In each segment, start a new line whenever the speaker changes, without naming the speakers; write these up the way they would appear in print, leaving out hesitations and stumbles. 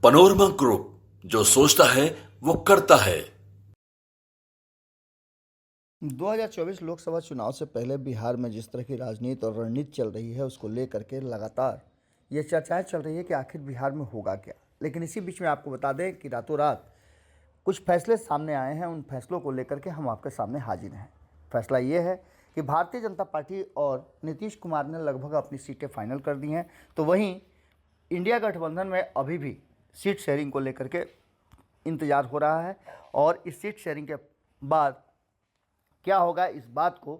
Panorama group, जो सोचता है वो करता है।
2024 लोकसभा चुनाव से पहले बिहार में जिस तरह की राजनीति और रणनीति चल रही है, उसको लेकर के लगातार ये चर्चाएं चल रही है कि आखिर बिहार में होगा क्या। लेकिन इसी बीच में आपको बता दें कि रातों रात कुछ फैसले सामने आए हैं। उन फैसलों को लेकर के हम आपके सामने हाजिर हैं। फैसला ये है कि भारतीय जनता पार्टी और नीतीश कुमार ने लगभग अपनी सीटें फाइनल कर दी हैं। तो वहीं इंडिया गठबंधन में अभी भी सीट शेयरिंग को लेकर के इंतजार हो रहा है, और इस सीट शेयरिंग के बाद क्या होगा, इस बात को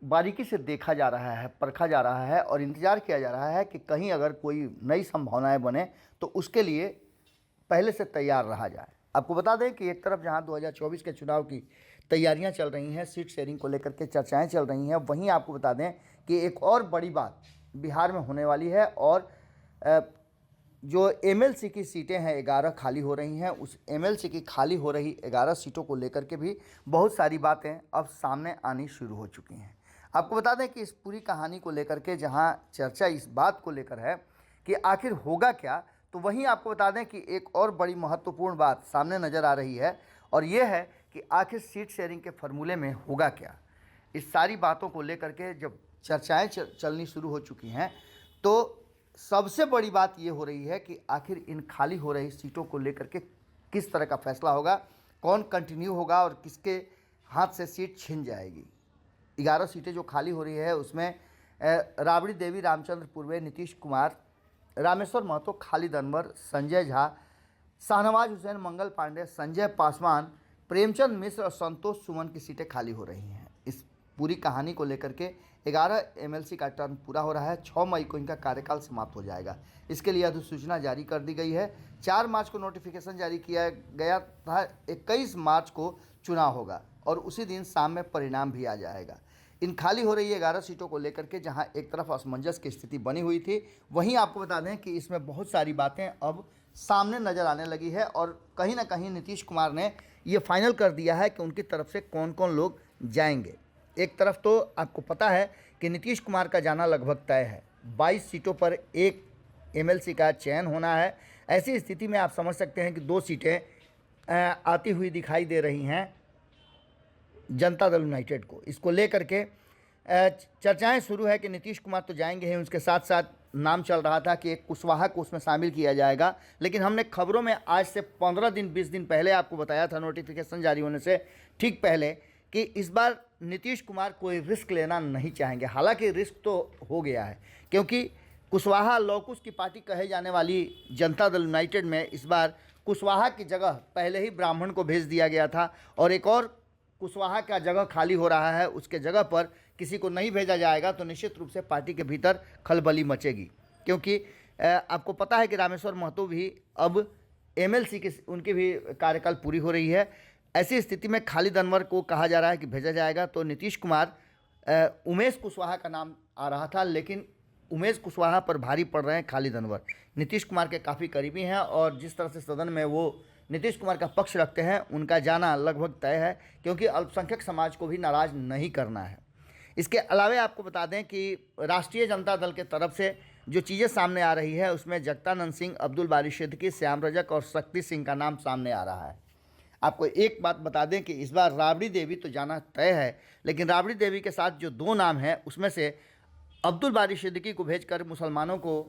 बारीकी से देखा जा रहा है, परखा जा रहा है और इंतज़ार किया जा रहा है कि कहीं अगर कोई नई संभावनाएं बने तो उसके लिए पहले से तैयार रहा जाए। आपको बता दें कि एक तरफ जहां 2024 के चुनाव की तैयारियां चल रही हैं, सीट शेयरिंग को लेकर के चर्चाएं चल रही हैं, वहीं आपको बता दें कि एक और बड़ी बात बिहार में होने वाली है। और जो एमएलसी की सीटें हैं 11 खाली हो रही हैं, उस एमएलसी की खाली हो रही 11 सीटों को लेकर के भी बहुत सारी बातें अब सामने आनी शुरू हो चुकी हैं। आपको बता दें कि इस पूरी कहानी को लेकर के जहां चर्चा इस बात को लेकर है कि आखिर होगा क्या, तो वहीं आपको बता दें कि एक और बड़ी महत्वपूर्ण बात सामने नज़र आ रही है, और ये है कि आखिर सीट शेयरिंग के फॉर्मूले में होगा क्या। इस सारी बातों को लेकर के जब चर्चाएँ चलनी शुरू हो चुकी हैं, तो सबसे बड़ी बात ये हो रही है कि आखिर इन खाली हो रही सीटों को लेकर के किस तरह का फैसला होगा, कौन कंटिन्यू होगा और किसके हाथ से सीट छिन जाएगी। 11 सीटें जो खाली हो रही है उसमें राबड़ी देवी, रामचंद्र पूर्वे, नीतीश कुमार, रामेश्वर महतो, खालिद अनवर, संजय झा, शाहनवाज हुसैन, मंगल पांडे, संजय पासवान, प्रेमचंद मिश्र और संतोष सुमन की सीटें खाली हो रही हैं। इस पूरी कहानी को लेकर के 11 एमएलसी का टर्म पूरा हो रहा है। 6 मई को इनका कार्यकाल समाप्त हो जाएगा। इसके लिए अधिसूचना जारी कर दी गई है। 4 मार्च को नोटिफिकेशन जारी किया गया था। 21 मार्च को चुनाव होगा और उसी दिन शाम में परिणाम भी आ जाएगा। इन खाली हो रही 11 सीटों को लेकर के जहां एक तरफ असमंजस की स्थिति बनी हुई थी, वहीं आपको बता दें कि इसमें बहुत सारी बातें अब सामने नज़र आने लगी है, और कहीं ना कहीं नीतीश कुमार ने ये फाइनल कर दिया है कि उनकी तरफ से कौन कौन लोग जाएंगे। एक तरफ तो आपको पता है कि नीतीश कुमार का जाना लगभग तय है। 22 सीटों पर एक एमएलसी का चयन होना है। ऐसी स्थिति में आप समझ सकते हैं कि 2 सीटें आती हुई दिखाई दे रही हैं जनता दल यूनाइटेड को। इसको लेकर के चर्चाएं शुरू है कि नीतीश कुमार तो जाएंगे ही, उसके साथ साथ नाम चल रहा था कि एक कुशवाहा को उसमें शामिल किया जाएगा। लेकिन हमने खबरों में आज से 15 दिन 20 दिन पहले आपको बताया था, नोटिफिकेशन जारी होने से ठीक पहले, कि इस बार नीतीश कुमार कोई रिस्क लेना नहीं चाहेंगे। हालांकि रिस्क तो हो गया है, क्योंकि कुशवाहा लौकुश की पार्टी कहे जाने वाली जनता दल यूनाइटेड में इस बार कुशवाहा की जगह पहले ही ब्राह्मण को भेज दिया गया था, और एक और कुशवाहा का जगह खाली हो रहा है, उसके जगह पर किसी को नहीं भेजा जाएगा तो निश्चित रूप से पार्टी के भीतर खलबली मचेगी। क्योंकि आपको पता है कि रामेश्वर महतो भी अब एमएलसी की उनकी भी कार्यकाल पूरी हो रही है। ऐसी स्थिति में खालिद अनवर को कहा जा रहा है कि भेजा जाएगा। तो नीतीश कुमार, उमेश कुशवाहा का नाम आ रहा था, लेकिन उमेश कुशवाहा पर भारी पड़ रहे हैं खालिद अनवर। नीतीश कुमार के काफ़ी करीबी हैं और जिस तरह से सदन में वो नीतीश कुमार का पक्ष रखते हैं, उनका जाना लगभग तय है, क्योंकि अल्पसंख्यक समाज को भी नाराज़ नहीं करना है। इसके अलावा आपको बता दें कि राष्ट्रीय जनता दल के तरफ से जो चीज़ें सामने आ रही है, उसमें जगतानंद सिंह, अब्दुल बारी सिद्दीकी, श्याम रजक और शक्ति सिंह का नाम सामने आ रहा है। आपको एक बात बता दें कि इस बार राबड़ी देवी तो जाना तय है, लेकिन राबड़ी देवी के साथ जो 2 नाम हैं, उसमें से अब्दुल बारी सिद्दीकी को भेजकर मुसलमानों को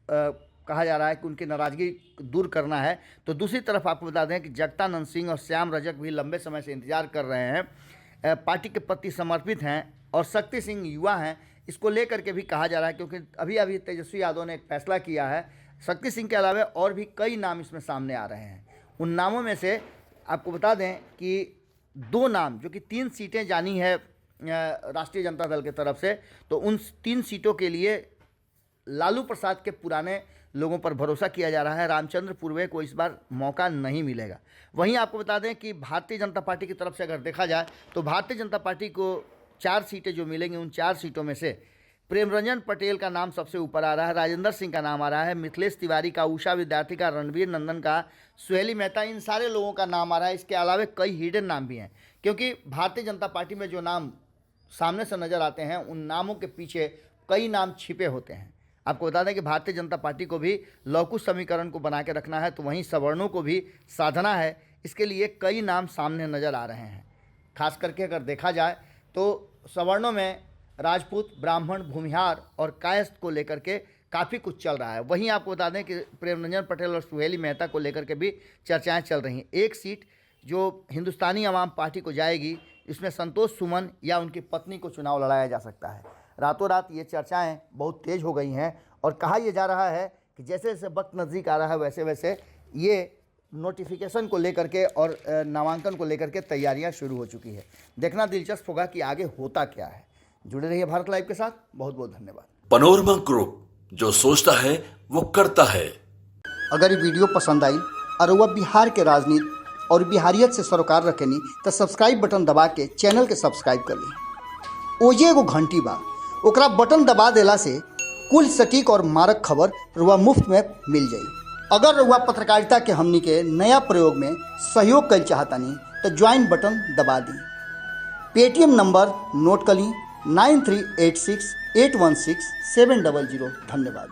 कहा जा रहा है कि उनकी नाराज़गी दूर करना है। तो दूसरी तरफ आपको बता दें कि जगतानंद सिंह और श्याम रजक भी लंबे समय से इंतजार कर रहे हैं, पार्टी के प्रति समर्पित हैं, और शक्ति सिंह युवा हैं। इसको लेकर के भी कहा जा रहा है, क्योंकि अभी अभी तेजस्वी यादव ने एक फैसला किया है। शक्ति सिंह के अलावा और भी कई नाम इसमें सामने आ रहे हैं। उन नामों में से आपको बता दें कि 2 नाम, जो कि 3 सीटें जानी है राष्ट्रीय जनता दल की तरफ से, तो उन 3 सीटों के लिए लालू प्रसाद के पुराने लोगों पर भरोसा किया जा रहा है। रामचंद्र पूर्वे को इस बार मौका नहीं मिलेगा। वहीं आपको बता दें कि भारतीय जनता पार्टी की तरफ से अगर देखा जाए तो भारतीय जनता पार्टी को 4 सीटें जो मिलेंगी, उन 4 सीटों में से प्रेमरंजन पटेल का नाम सबसे ऊपर आ रहा है, राजेंद्र सिंह का नाम आ रहा है, मिथिलेश तिवारी का, उषा विद्यार्थी का, रणवीर नंदन का, सुहेली मेहता, इन सारे लोगों का नाम आ रहा है। इसके अलावा कई हिडन नाम भी हैं, क्योंकि भारतीय जनता पार्टी में जो नाम सामने से नज़र आते हैं, उन नामों के पीछे कई नाम छिपे होते हैं। आपको बता दें कि भारतीय जनता पार्टी को भी लवकुश समीकरण को बना के रखना है, तो वहीं सवर्णों को भी साधना है। इसके लिए कई नाम सामने नज़र आ रहे हैं। खास करके अगर देखा जाए तो सवर्णों में राजपूत, ब्राह्मण, भूमिहार और कायस्थ को लेकर के काफ़ी कुछ चल रहा है। वहीं आपको बता दें कि प्रेमरंजन पटेल और सुहेली मेहता को लेकर के भी चर्चाएं चल रही हैं। एक सीट जो हिंदुस्तानी आवाम पार्टी को जाएगी, इसमें संतोष सुमन या उनकी पत्नी को चुनाव लड़ाया जा सकता है। रातों रात ये चर्चाएं बहुत तेज़ हो गई हैं और कहा यह जा रहा है कि जैसे जैसे वक्त नज़दीक आ रहा है वैसे वैसे ये नोटिफिकेशन को लेकर के और नामांकन को लेकर के तैयारियां शुरू हो चुकी है। देखना दिलचस्प होगा कि आगे होता क्या है। जुड़े रहिए भारत लाइव के साथ। बहुत बहुत धन्यवाद।
पनोरमा ग्रुप, जो सोचता है वो करता है।
अगर ये वीडियो पसंद आई और वह बिहार के राजनीति और बिहारियत से सरोकार रखेनी तो सब्सक्राइब बटन दबा के चैनल के सब्सक्राइब कर ली। ओजे एगो घंटी बा, ओकरा बटन दबा देला से कुल सटीक और मारक खबर रुआ मुफ्त में मिल जाई। अगर रुआ पत्रकारिता के हमनी के नया प्रयोग में सहयोग कर चाहतानी तो ज्वाइन बटन दबा दी। पेटीएम नंबर नोट कर ली 9386816700। धन्यवाद।